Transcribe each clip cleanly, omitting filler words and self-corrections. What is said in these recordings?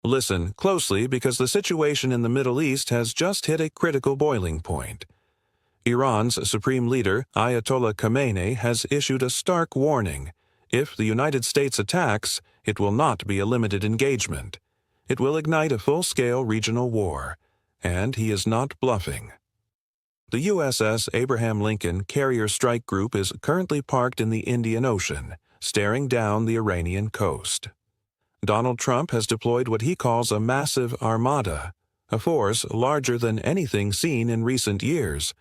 Listen closely because the situation in the Middle East has just hit a critical boiling point. Iran's supreme leader, Ayatollah Khamenei, has issued a stark warning. If the United States attacks, it will not be a limited engagement. It will ignite a full-scale regional war, and he is not bluffing. The USS Abraham Lincoln Carrier Strike Group is currently parked in the Indian Ocean, staring down the Iranian coast. Donald Trump has deployed what he calls a massive armada, a force larger than anything seen in recent years.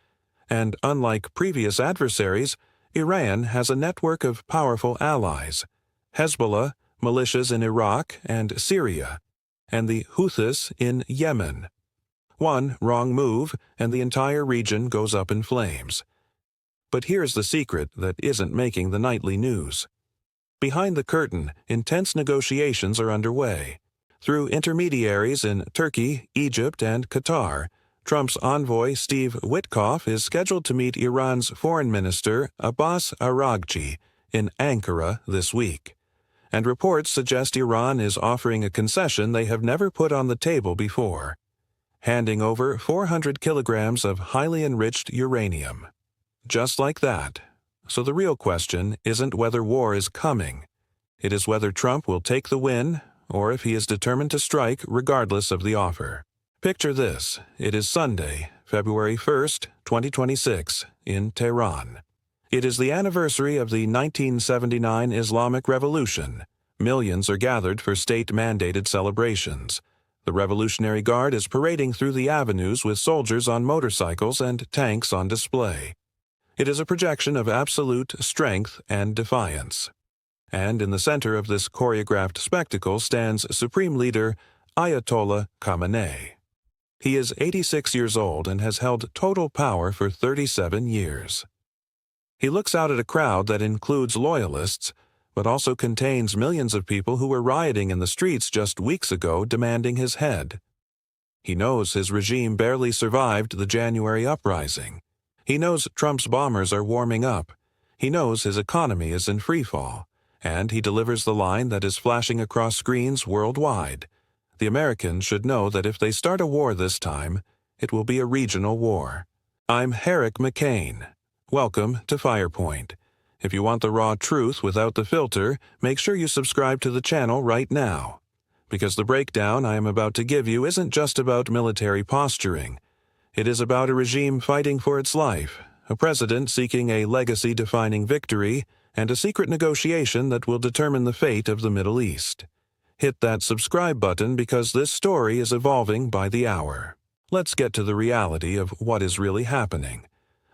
And unlike previous adversaries, Iran has a network of powerful allies: Hezbollah, militias in Iraq and Syria, and the Houthis in Yemen. One wrong move, and the entire region goes up in flames. But here's the secret that isn't making the nightly news. Behind the curtain, intense negotiations are underway. Through intermediaries in Turkey, Egypt, and Qatar, Trump's envoy Steve Witkoff is scheduled to meet Iran's Foreign Minister Abbas Araghchi in Ankara this week. And reports suggest Iran is offering a concession they have never put on the table before: handing over 400 kilograms of highly enriched uranium. Just like that. So the real question isn't whether war is coming. It is whether Trump will take the win, or if he is determined to strike regardless of the offer. Picture this. It is Sunday, February 1st, 2026, in Tehran. It is the anniversary of the 1979 Islamic Revolution. Millions are gathered for state-mandated celebrations. The Revolutionary Guard is parading through the avenues with soldiers on motorcycles and tanks on display. It is a projection of absolute strength and defiance. And in the center of this choreographed spectacle stands Supreme Leader Ayatollah Khamenei. He is 86 years old and has held total power for 37 years. He looks out at a crowd that includes loyalists, but also contains millions of people who were rioting in the streets just weeks ago demanding his head. He knows his regime barely survived the January uprising. He knows Trump's bombers are warming up. He knows his economy is in freefall. And he delivers the line that is flashing across screens worldwide. The Americans should know that if they start a war this time, it will be a regional war. I'm Herrick McCain. Welcome to Firepoint. If you want the raw truth without the filter, make sure you subscribe to the channel right now. Because the breakdown I am about to give you isn't just about military posturing. It is about a regime fighting for its life, a president seeking a legacy-defining victory, and a secret negotiation that will determine the fate of the Middle East. Hit that subscribe button because this story is evolving by the hour. Let's get to the reality of what is really happening.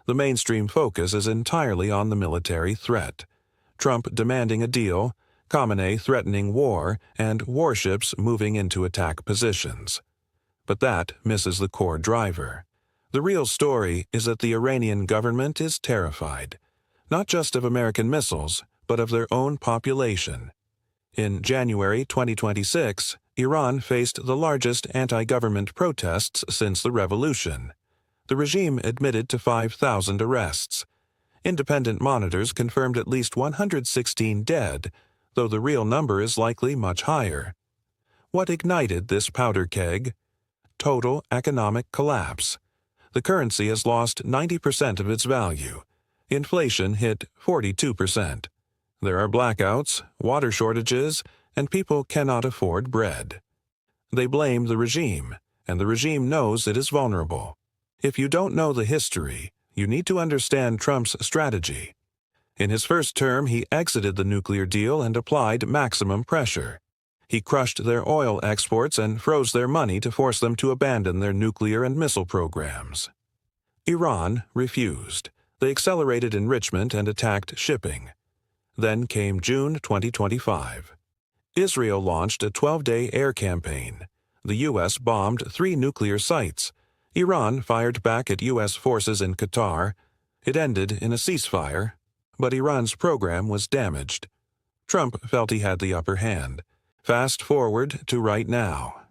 The mainstream focus is entirely on the military threat. Trump demanding a deal, Khamenei threatening war, and warships moving into attack positions. But that misses the core driver. The real story is that the Iranian government is terrified, not just of American missiles, but of their own population. In January 2026, Iran faced the largest anti-government protests since the revolution. The regime admitted to 5,000 arrests. Independent monitors confirmed at least 116 dead, though the real number is likely much higher. What ignited this powder keg? Total economic collapse. The currency has lost 90% of its value. Inflation hit 42%. There are blackouts, water shortages, and people cannot afford bread. They blame the regime, and the regime knows it is vulnerable. If you don't know the history, you need to understand Trump's strategy. In his first term, he exited the nuclear deal and applied maximum pressure. He crushed their oil exports and froze their money to force them to abandon their nuclear and missile programs. Iran refused. They accelerated enrichment and attacked shipping. Then came June 2025. Israel launched a 12-day air campaign. The U.S. bombed 3 nuclear sites. Iran fired back at U.S. forces in Qatar. It ended in a ceasefire, but Iran's program was damaged. Trump felt he had the upper hand. Fast forward to right now.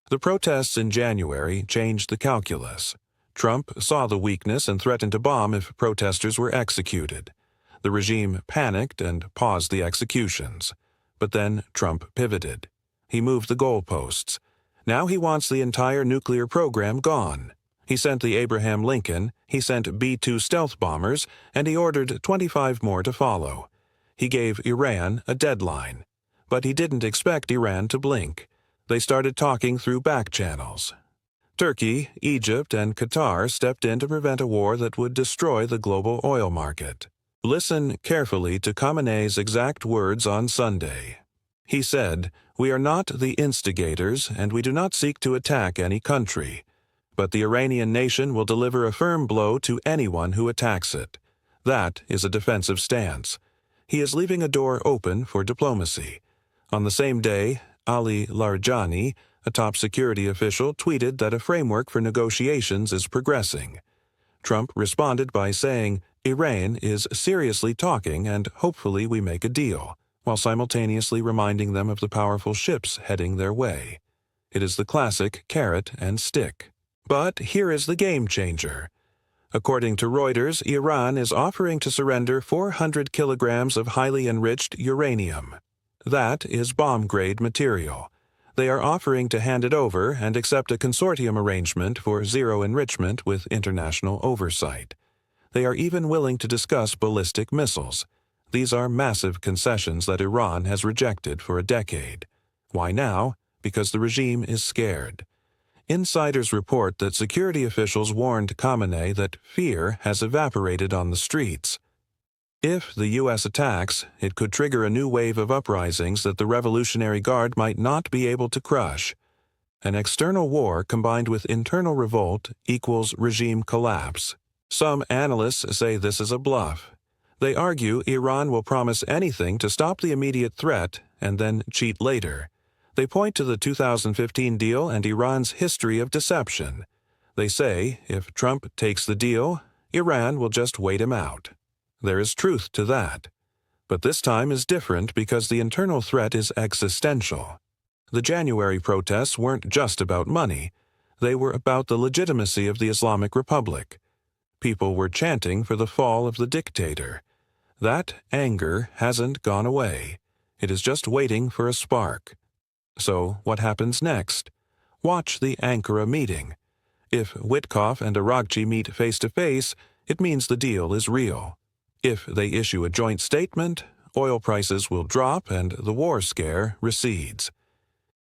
The protests in January changed the calculus. Trump saw the weakness and threatened to bomb if protesters were executed. The regime panicked and paused the executions. But then Trump pivoted. He moved the goalposts. Now he wants the entire nuclear program gone. He sent the Abraham Lincoln, he sent B-2 stealth bombers, and he ordered 25 more to follow. He gave Iran a deadline. But he didn't expect Iran to blink. They started talking through back channels. Turkey, Egypt, and Qatar stepped in to prevent a war that would destroy the global oil market. Listen carefully to Khamenei's exact words on Sunday. He said, "We are not the instigators, and we do not seek to attack any country. But the Iranian nation will deliver a firm blow to anyone who attacks it. That is a defensive stance." He is leaving a door open for diplomacy. On the same day, Ali Larijani, a top security official, tweeted that a framework for negotiations is progressing. Trump responded by saying, "Iran is seriously talking and hopefully we make a deal," while simultaneously reminding them of the powerful ships heading their way. It is the classic carrot and stick. But here is the game changer. According to Reuters, Iran is offering to surrender 400 kilograms of highly enriched uranium. That is bomb-grade material. They are offering to hand it over and accept a consortium arrangement for zero enrichment with international oversight. They are even willing to discuss ballistic missiles. These are massive concessions that Iran has rejected for a decade. Why now? Because the regime is scared. Insiders report that security officials warned Khamenei that fear has evaporated on the streets. If the U.S. attacks, it could trigger a new wave of uprisings that the Revolutionary Guard might not be able to crush. An external war combined with internal revolt equals regime collapse. Some analysts say this is a bluff. They argue Iran will promise anything to stop the immediate threat and then cheat later. They point to the 2015 deal and Iran's history of deception. They say if Trump takes the deal, Iran will just wait him out. There is truth to that. But this time is different because the internal threat is existential. The January protests weren't just about money. They were about the legitimacy of the Islamic Republic. People were chanting for the fall of the dictator. That anger hasn't gone away. It is just waiting for a spark. So what happens next? Watch the Ankara meeting. If Witkoff and Araghchi meet face-to-face, it means the deal is real. If they issue a joint statement, oil prices will drop and the war scare recedes.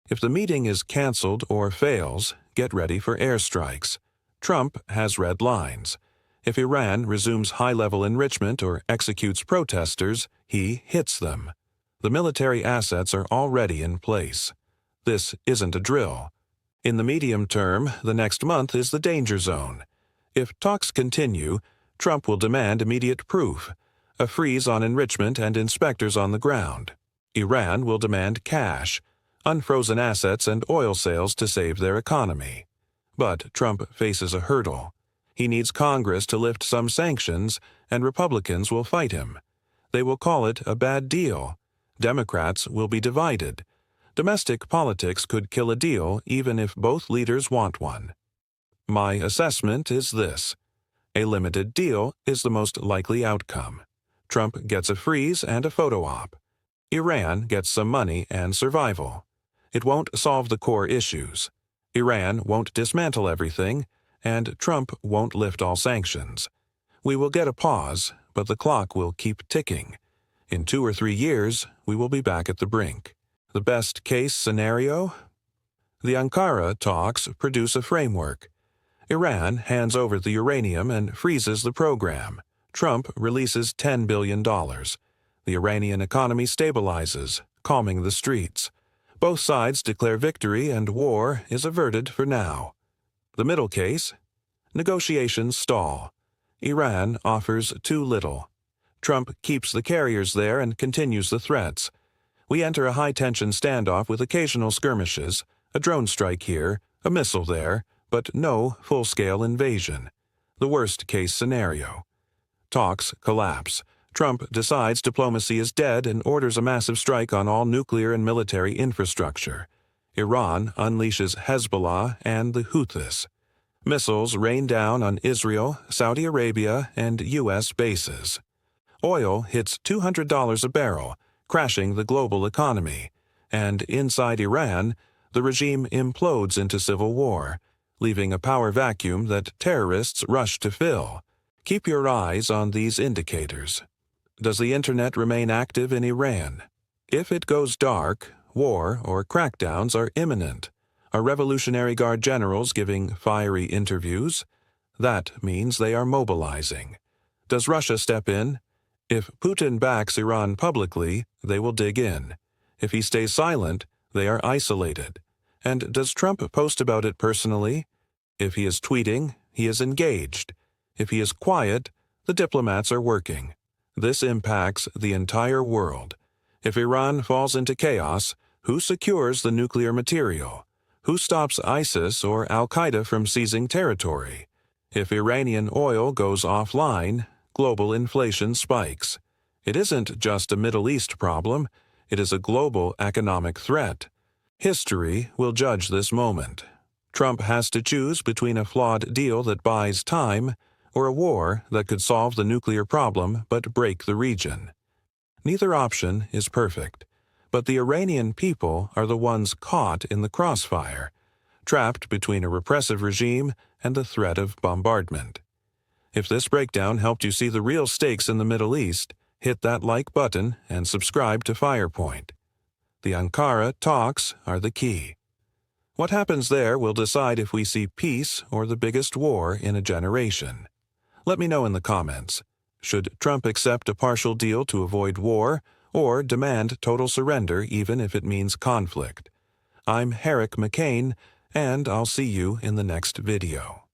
If the meeting is canceled or fails, get ready for airstrikes. Trump has red lines. If Iran resumes high-level enrichment or executes protesters, he hits them. The military assets are already in place. This isn't a drill. In the medium term, the next month is the danger zone. If talks continue, Trump will demand immediate proof, a freeze on enrichment and inspectors on the ground. Iran will demand cash, unfrozen assets and oil sales to save their economy. But Trump faces a hurdle. He needs Congress to lift some sanctions, and Republicans will fight him. They will call it a bad deal. Democrats will be divided. Domestic politics could kill a deal even if both leaders want one. My assessment is this. A limited deal is the most likely outcome. Trump gets a freeze and a photo op. Iran gets some money and survival. It won't solve the core issues. Iran won't dismantle everything, and Trump won't lift all sanctions. We will get a pause, but the clock will keep ticking. In 2 or 3 years, we will be back at the brink. The best-case scenario? The Ankara talks produce a framework. Iran hands over the uranium and freezes the program. Trump releases $10 billion. The Iranian economy stabilizes, calming the streets. Both sides declare victory and war is averted for now. The middle case? Negotiations stall. Iran offers too little. Trump keeps the carriers there and continues the threats. We enter a high-tension standoff with occasional skirmishes, a drone strike here, a missile there, but no full-scale invasion. The worst-case scenario. Talks collapse. Trump decides diplomacy is dead and orders a massive strike on all nuclear and military infrastructure. Iran unleashes Hezbollah and the Houthis. Missiles rain down on Israel, Saudi Arabia, and U.S. bases. Oil hits $200 a barrel, crashing the global economy. And inside Iran, the regime implodes into civil war, leaving a power vacuum that terrorists rush to fill. Keep your eyes on these indicators. Does the internet remain active in Iran? If it goes dark, war or crackdowns are imminent. Are Revolutionary Guard generals giving fiery interviews? That means they are mobilizing. Does Russia step in? If Putin backs Iran publicly, they will dig in. If he stays silent, they are isolated. And does Trump post about it personally? If he is tweeting, he is engaged. If he is quiet, the diplomats are working. This impacts the entire world. If Iran falls into chaos, who secures the nuclear material? Who stops ISIS or Al-Qaeda from seizing territory? If Iranian oil goes offline, global inflation spikes. It isn't just a Middle East problem, it is a global economic threat. History will judge this moment. Trump has to choose between a flawed deal that buys time or a war that could solve the nuclear problem but break the region. Neither option is perfect, but the Iranian people are the ones caught in the crossfire, trapped between a repressive regime and the threat of bombardment. If this breakdown helped you see the real stakes in the Middle East, hit that like button and subscribe to Firepoint. The Ankara talks are the key. What happens there will decide if we see peace or the biggest war in a generation. Let me know in the comments. Should Trump accept a partial deal to avoid war, or demand total surrender even if it means conflict? I'm Herrick McCain, and I'll see you in the next video.